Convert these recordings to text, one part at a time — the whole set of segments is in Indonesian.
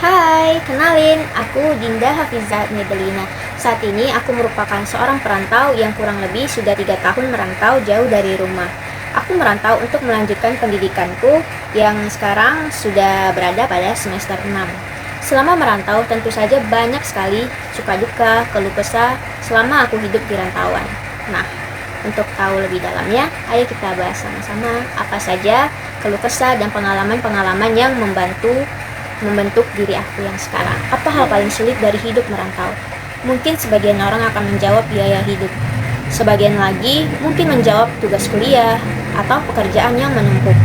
Hai, kenalin, aku Dinda Hafizah Medelina. Saat ini aku merupakan seorang perantau yang kurang lebih sudah 3 tahun merantau jauh dari rumah. Aku merantau untuk melanjutkan pendidikanku yang sekarang sudah berada pada semester 6. Selama merantau tentu saja banyak sekali suka duka, keluh kesah selama aku hidup di rantauan. Nah, untuk tahu lebih dalamnya, ayo kita bahas sama-sama apa saja keluh kesah dan pengalaman-pengalaman yang membentuk diri aku yang sekarang. Apa hal paling sulit dari hidup merantau? Mungkin sebagian orang akan menjawab biaya hidup. Sebagian lagi mungkin menjawab tugas kuliah atau pekerjaan yang menumpuk.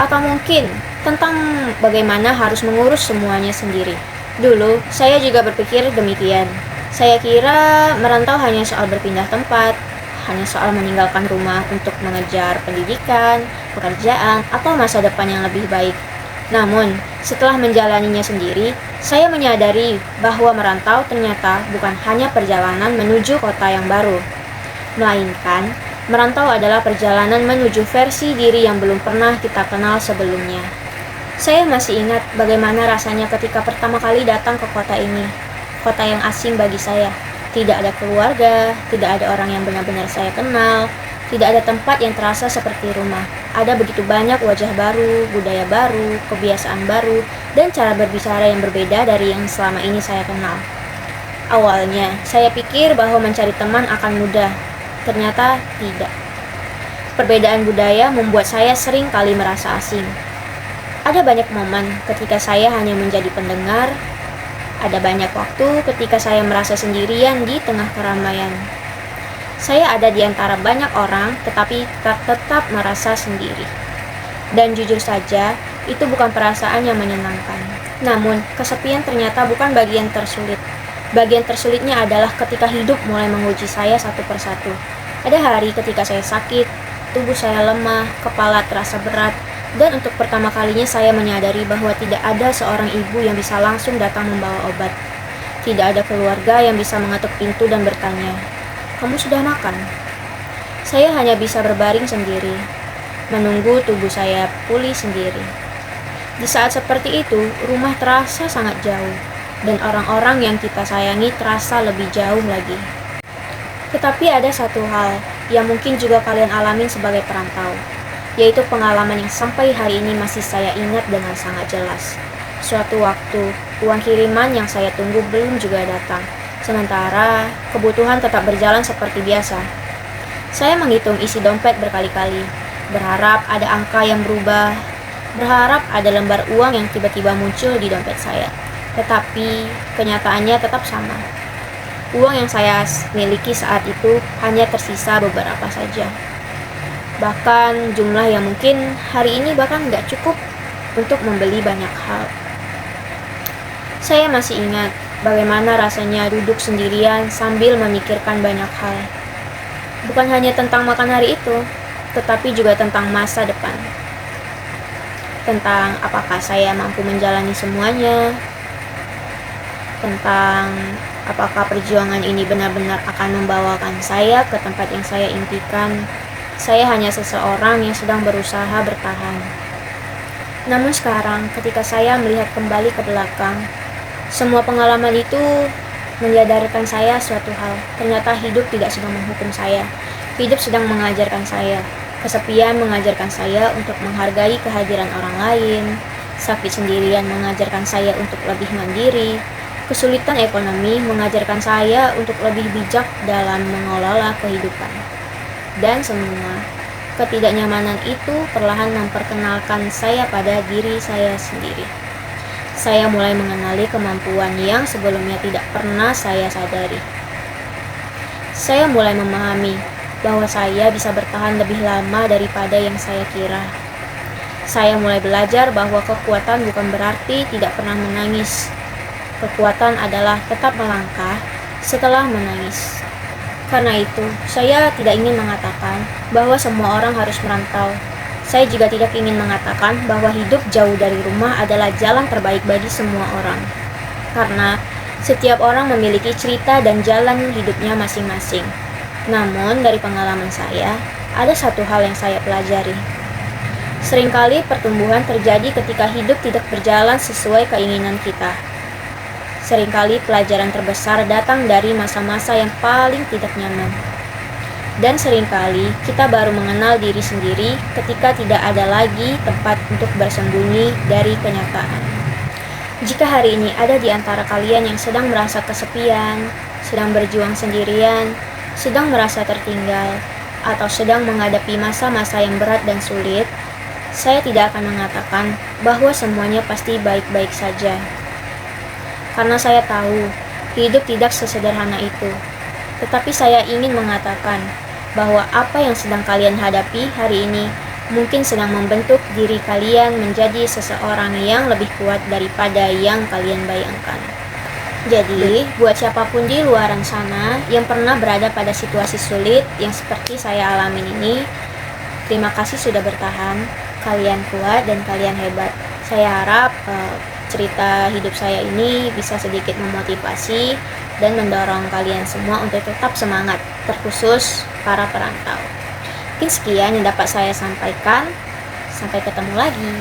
Atau mungkin tentang bagaimana harus mengurus semuanya sendiri. Dulu, saya juga berpikir demikian. Saya kira merantau hanya soal berpindah tempat, hanya soal meninggalkan rumah untuk mengejar pendidikan, pekerjaan, atau masa depan yang lebih baik. Namun, setelah menjalaninya sendiri, saya menyadari bahwa merantau ternyata bukan hanya perjalanan menuju kota yang baru, melainkan merantau adalah perjalanan menuju versi diri yang belum pernah kita kenal sebelumnya. Saya masih ingat bagaimana rasanya ketika pertama kali datang ke kota ini, kota yang asing bagi saya. Tidak ada keluarga, tidak ada orang yang benar-benar saya kenal, tidak ada tempat yang terasa seperti rumah. Ada begitu banyak wajah baru, budaya baru, kebiasaan baru, dan cara berbicara yang berbeda dari yang selama ini saya kenal. Awalnya, saya pikir bahwa mencari teman akan mudah. Ternyata tidak. Perbedaan budaya membuat saya sering kali merasa asing. Ada banyak momen ketika saya hanya menjadi pendengar. Ada banyak waktu ketika saya merasa sendirian di tengah keramaian. Saya ada di antara banyak orang, tetapi tetap merasa sendiri. Dan jujur saja, itu bukan perasaan yang menyenangkan. Namun, kesepian ternyata bukan bagian tersulit. Bagian tersulitnya adalah ketika hidup mulai menguji saya satu persatu. Ada hari ketika saya sakit, tubuh saya lemah, kepala terasa berat, dan untuk pertama kalinya saya menyadari bahwa tidak ada seorang ibu yang bisa langsung datang membawa obat. Tidak ada keluarga yang bisa mengetuk pintu dan bertanya, "Kamu sudah makan?" Saya hanya bisa berbaring sendiri, menunggu tubuh saya pulih sendiri. Di saat seperti itu, rumah terasa sangat jauh, dan orang-orang yang kita sayangi terasa lebih jauh lagi. Tetapi ada satu hal yang mungkin juga kalian alamin sebagai perantau, yaitu pengalaman yang sampai hari ini masih saya ingat dengan sangat jelas. Suatu waktu, uang kiriman yang saya tunggu belum juga datang. Sementara, kebutuhan tetap berjalan seperti biasa. Saya menghitung isi dompet berkali-kali, berharap ada angka yang berubah, berharap ada lembar uang yang tiba-tiba muncul di dompet saya. Tetapi, kenyataannya tetap sama. Uang yang saya miliki saat itu hanya tersisa beberapa saja. Bahkan jumlah yang mungkin hari ini bahkan nggak cukup untuk membeli banyak hal. Saya masih ingat bagaimana rasanya duduk sendirian sambil memikirkan banyak hal. Bukan hanya tentang makan hari itu, tetapi juga tentang masa depan. Tentang apakah saya mampu menjalani semuanya. Tentang apakah perjuangan ini benar-benar akan membawakan saya ke tempat yang saya impikan. Saya hanya seseorang yang sedang berusaha bertahan. Namun sekarang, ketika saya melihat kembali ke belakang, semua pengalaman itu menyadarkan saya suatu hal. Ternyata hidup tidak sedang menghukum saya. Hidup sedang mengajarkan saya. Kesepian mengajarkan saya untuk menghargai kehadiran orang lain. Sakit sendirian mengajarkan saya untuk lebih mandiri. Kesulitan ekonomi mengajarkan saya untuk lebih bijak dalam mengelola kehidupan. Dan semua ketidaknyamanan itu perlahan memperkenalkan saya pada diri saya sendiri. Saya mulai mengenali kemampuan yang sebelumnya tidak pernah saya sadari. Saya mulai memahami bahwa saya bisa bertahan lebih lama daripada yang saya kira. Saya mulai belajar bahwa kekuatan bukan berarti tidak pernah menangis. Kekuatan adalah tetap melangkah setelah menangis. Karena itu, saya tidak ingin mengatakan bahwa semua orang harus merantau. Saya juga tidak ingin mengatakan bahwa hidup jauh dari rumah adalah jalan terbaik bagi semua orang. Karena setiap orang memiliki cerita dan jalan hidupnya masing-masing. Namun, dari pengalaman saya, ada satu hal yang saya pelajari. Seringkali pertumbuhan terjadi ketika hidup tidak berjalan sesuai keinginan kita. Seringkali pelajaran terbesar datang dari masa-masa yang paling tidak nyaman. Dan seringkali kita baru mengenal diri sendiri ketika tidak ada lagi tempat untuk bersembunyi dari kenyataan. Jika hari ini ada di antara kalian yang sedang merasa kesepian, sedang berjuang sendirian, sedang merasa tertinggal, atau sedang menghadapi masa-masa yang berat dan sulit, saya tidak akan mengatakan bahwa semuanya pasti baik-baik saja. Karena saya tahu, hidup tidak sesederhana itu. Tetapi saya ingin mengatakan bahwa apa yang sedang kalian hadapi hari ini mungkin sedang membentuk diri kalian menjadi seseorang yang lebih kuat daripada yang kalian bayangkan. Jadi, buat siapapun di luaran sana yang pernah berada pada situasi sulit yang seperti saya alamin ini, terima kasih sudah bertahan. Kalian kuat dan kalian hebat. Saya harap cerita hidup saya ini bisa sedikit memotivasi dan mendorong kalian semua untuk tetap semangat, terkhusus para perantau. Mungkin sekian yang dapat saya sampaikan. Sampai ketemu lagi.